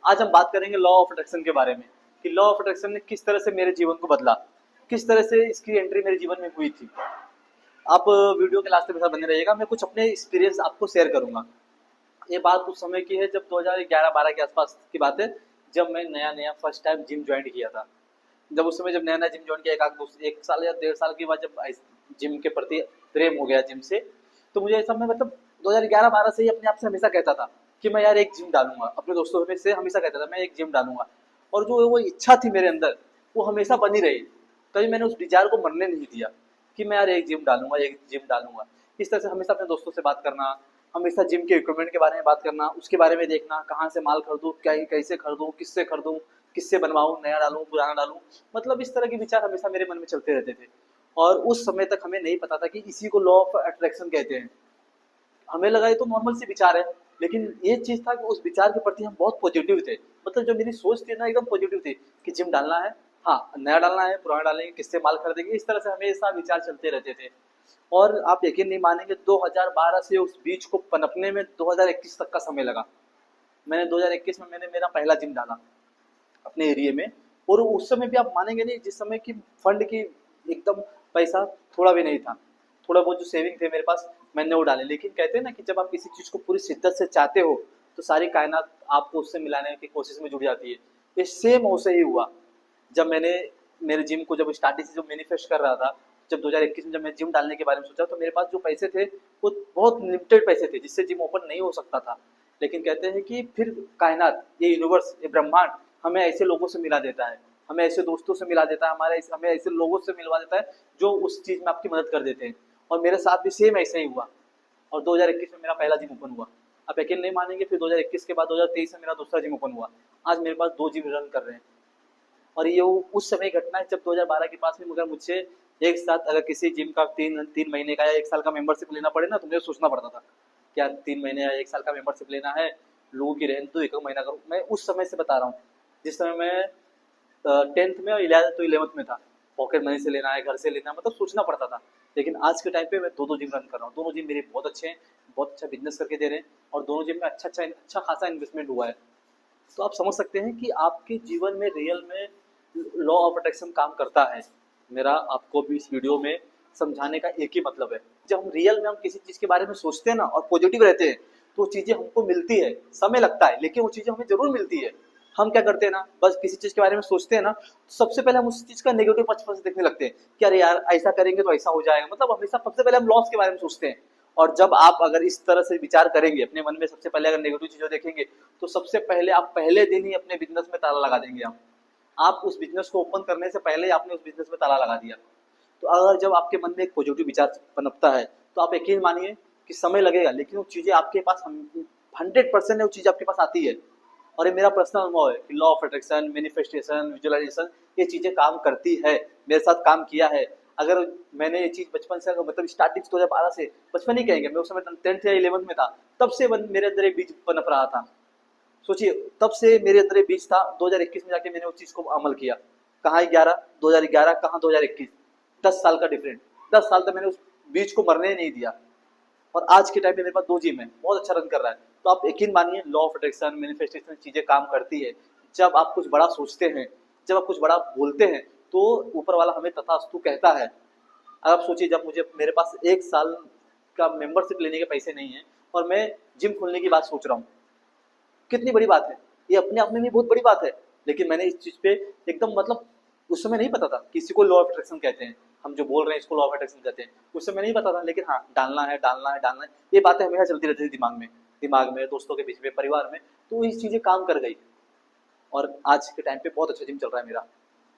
आज हम बात करेंगे लॉ ऑफ अट्रैक्शन के बारे में कि लॉ ऑफ अट्रैक्शन ने किस तरह से मेरे जीवन को बदला, किस तरह से इसकी एंट्री मेरे जीवन में हुई थी। आप वीडियो के लास्ट तक बने रहिएगा, मैं कुछ अपने एक्सपीरियंस आपको शेयर करूंगा। ये बात उस समय की है जब 2011-12 के आसपास की बात है, जब मैं नया नया फर्स्ट टाइम जिम ज्वाइन किया था। जब उस समय जब नया नया जिम ज्वाइन किया, एक साल या 1.5 साल के बाद जब जिम के प्रति प्रेम हो गया जिम से, तो मुझे ऐसा मैं मतलब 2011-12 से ही अपने आप से हमेशा कहता था कि मैं यार एक जिम डालूंगा। अपने दोस्तों में से हमेशा कहता था मैं एक जिम डालूंगा, और जो वो इच्छा थी मेरे अंदर वो हमेशा बनी रही। कभी मैंने उस विचार को मरने नहीं दिया कि मैं यार एक जिम डालूंगा, एक जिम डालूंगा। इस तरह से हमेशा अपने दोस्तों से बात करना, हमेशा जिम के इक्विपमेंट के बारे में बात करना, उसके बारे में देखना कहाँ से माल खरीदूँ, क्या कैसे खरीदूँ, किससे खरीदूँ, किससे बनवाऊँ, नया डालूँ पुराना डालूँ। मतलब इस तरह के विचार हमेशा मेरे मन में चलते रहते थे। और उस समय तक हमें नहीं पता था कि इसी को लॉ ऑफ अट्रैक्शन कहते हैं। हमें लगा ये तो नॉर्मल सी विचार है, लेकिन ये चीज था कि उस विचार के प्रति हम बहुत पॉजिटिव थे। मतलब जो मेरी सोच थी ना एकदम पॉजिटिव थी कि जिम डालना है, हाँ नया डालना है, पुराना डालेंगे, किससे माल खरीदेंगे, इस तरह से हमेशा विचार चलते रहते थे। और आप यकीन नहीं मानेंगे, 2012 से उस बीज को पनपने में 2021 तक का समय लगा। मैंने 2021 में मैंने मेरा पहला जिम डाला अपने एरिया में। और उस समय भी आप मानेंगे नहीं, जिस समय की फंड की एकदम पैसा थोड़ा भी नहीं था, थोड़ा बहुत जो सेविंग थे मेरे पास मैंने वो डाले। लेकिन कहते हैं ना कि जब आप किसी चीज को पूरी शिद्दत से चाहते हो तो सारी कायनात आपको उससे मिलाने की कोशिश में जुट जाती है। ये सेम वैसे ही हुआ जब मैंने मेरे जिम को जब स्टार्टिंग से जो मैनिफेस्ट कर रहा था। जब 2021 में जब मैं जिम डालने के बारे में सोचा तो मेरे पास जो पैसे थे वो बहुत लिमिटेड पैसे थे, जिससे जिम ओपन नहीं हो सकता था। लेकिन कहते हैं कि फिर कायनात, ये यूनिवर्स, ये ब्रह्मांड हमें ऐसे लोगों से मिला देता है, हमें ऐसे दोस्तों से मिला देता है, हमें ऐसे लोगों से मिलवा देता है जो उस चीज में आपकी मदद कर देते हैं। और मेरे साथ भी सेम ऐसा ही हुआ। और 2021 में मेरा पहला जिम ओपन हुआ। आप यकीन नहीं मानेंगे, फिर 2021 के बाद 2023 में मेरा दूसरा जिम ओपन हुआ। आज मेरे पास 2 जिम रन कर रहे हैं। और ये उस समय घटना है जब 2012 के पास में, मगर मुझे एक साथ अगर किसी जिम का 3 महीने का या 1 साल का मेंबरशिप लेना पड़े ना, तो मुझे सोचना पड़ता था क्या 3 महीने या 1 साल का मेंबरशिप लेना है, लोगों की रहने तो 1 महीना करूँ। मैं उस समय से बता रहा हूँ जिस समय मैं 10th में और 11th में था। पॉकेट मनी से लेना है, घर से लेना है, मतलब सोचना पड़ता था। लेकिन आज के टाइम पे मैं 2 जिम रन कर रहा हूँ। दोनों जिम मेरे बहुत अच्छे हैं, बहुत अच्छा बिजनेस करके दे रहे हैं, और दोनों जिम में अच्छा खासा इन्वेस्टमेंट हुआ है। तो आप समझ सकते हैं कि आपके जीवन में रियल में लॉ ऑफ अट्रैक्शन काम करता है। मेरा आपको भी इस वीडियो में समझाने का एक ही मतलब है, जब हम रियल में हम किसी चीज के बारे में सोचते हैं ना और पॉजिटिव रहते हैं तो वो चीजें हमको मिलती है। समय लगता है लेकिन वो चीजें हमें जरूर मिलती है। हम क्या करते हैं ना, बस किसी चीज के बारे में सोचते हैं ना, तो सबसे पहले हम उस चीज का नेगेटिव पक्ष से देखने लगते हैं कि अरे यार ऐसा करेंगे तो ऐसा हो जाएगा। मतलब हमेशा सबसे पहले हम लॉस के बारे में सोचते हैं। और जब आप अगर इस तरह से विचार करेंगे अपने मन में, सबसे पहले अगर नेगेटिव चीजों देखेंगे तो सबसे पहले आप पहले दिन ही अपने बिजनेस में ताला लगा देंगे। आप उस बिजनेस को ओपन करने से पहले आपने उस बिजनेस में ताला लगा दिया। तो अगर जब आपके मन में एक पॉजिटिव विचार पनपता है तो आप यकीन मानिए कि समय लगेगा, लेकिन वो चीजें आपके पास 100% है, वो चीज आपके पास आती है। और ये मेरा पर्सनल अनुभव है कि law of attraction, manifestation, visualisation, ये चीजें काम करती है, मेरे साथ काम किया है। अगर मैंने ये चीज बचपन से, मतलब स्टार्टिंग 2012 से, बचपन ही कहेंगे, मैं उस समय 10th या 11th में था, तब से मेरे अंदर एक बीज पनप रहा था। सोचिए तब से मेरे अंदर एक बीज था, 2021 में जाके मैंने उस चीज को अमल किया। कहाँ 2011, कहाँ 2021, 10 साल का डिफरेंट। 10 साल तक मैंने उस बीज को मरने नहीं दिया। और आज के टाइम पे मेरे पास 2 जिम है, बहुत अच्छा रन कर रहा है। तो आप यकीन मानिए लॉ ऑफ अट्रैक्शन, मैनिफेस्टेशन चीजें काम करती है। जब आप कुछ बड़ा सोचते हैं, जब आप कुछ बड़ा बोलते हैं, तो ऊपर वाला हमें तथास्तु कहता है। अब आप सोचिए, जब मुझे मेरे पास 1 साल का मेंबरशिप लेने के पैसे नहीं है और मैं जिम खोलने की बात सोच रहा हूँ, कितनी बड़ी बात है। ये अपने आप में भी बहुत बड़ी बात है। लेकिन मैंने इस चीज पे एकदम, मतलब उस समय नहीं पता था किसी को लॉ ऑफ अट्रैक्शन कहते हैं, हम जो बोल रहे हैं इसको लॉ ऑफ अट्रैक्शन कहते हैं, उस समय नहीं पता था। लेकिन हाँ, डालना है, डालना है, डालना है, ये बातें हमेशा चलती रहती थी दिमाग में, दोस्तों के बीच में, परिवार में। तो ये चीजें काम कर गई। और आज के टाइम पे बहुत अच्छा जिम चल रहा है मेरा।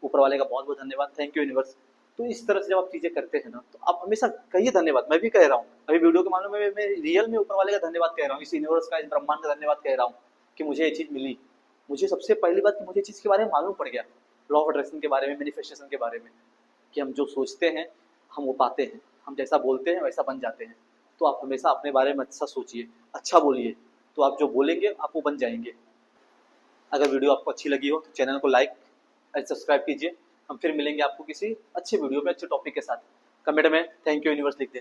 ऊपर वाले का बहुत बहुत धन्यवाद, थैंक यू यूनिवर्स। तो इस तरह से जब आप चीजें करते हैं ना, तो आप हमेशा कहिए धन्यवाद। मैं भी कह रहा हूँ अभी वीडियो के मामले में, मैं रियल में ऊपर वाले का धन्यवाद कह रहा हूँ, इस यूनिवर्स का, इस ब्रह्मांड का धन्यवाद कह रहा हूँ कि मुझे ये चीज मिली। मुझे सबसे पहली बात कि मुझे चीज के बारे में मालूम पड़ गया, लॉ ऑफ अट्रैक्शन के बारे में, मैनिफेस्टेशन के बारे में, कि हम जो सोचते हैं हम वो पाते हैं, हम जैसा बोलते हैं वैसा बन जाते हैं। तो आप हमेशा अपने बारे में अच्छा सोचिए, अच्छा बोलिए, तो आप जो बोलेंगे आप वो बन जाएंगे। अगर वीडियो आपको अच्छी लगी हो तो चैनल को लाइक और सब्सक्राइब कीजिए। हम फिर मिलेंगे आपको किसी अच्छे वीडियो में, अच्छे टॉपिक के साथ। कमेंट में थैंक यू यूनिवर्स लिख दें।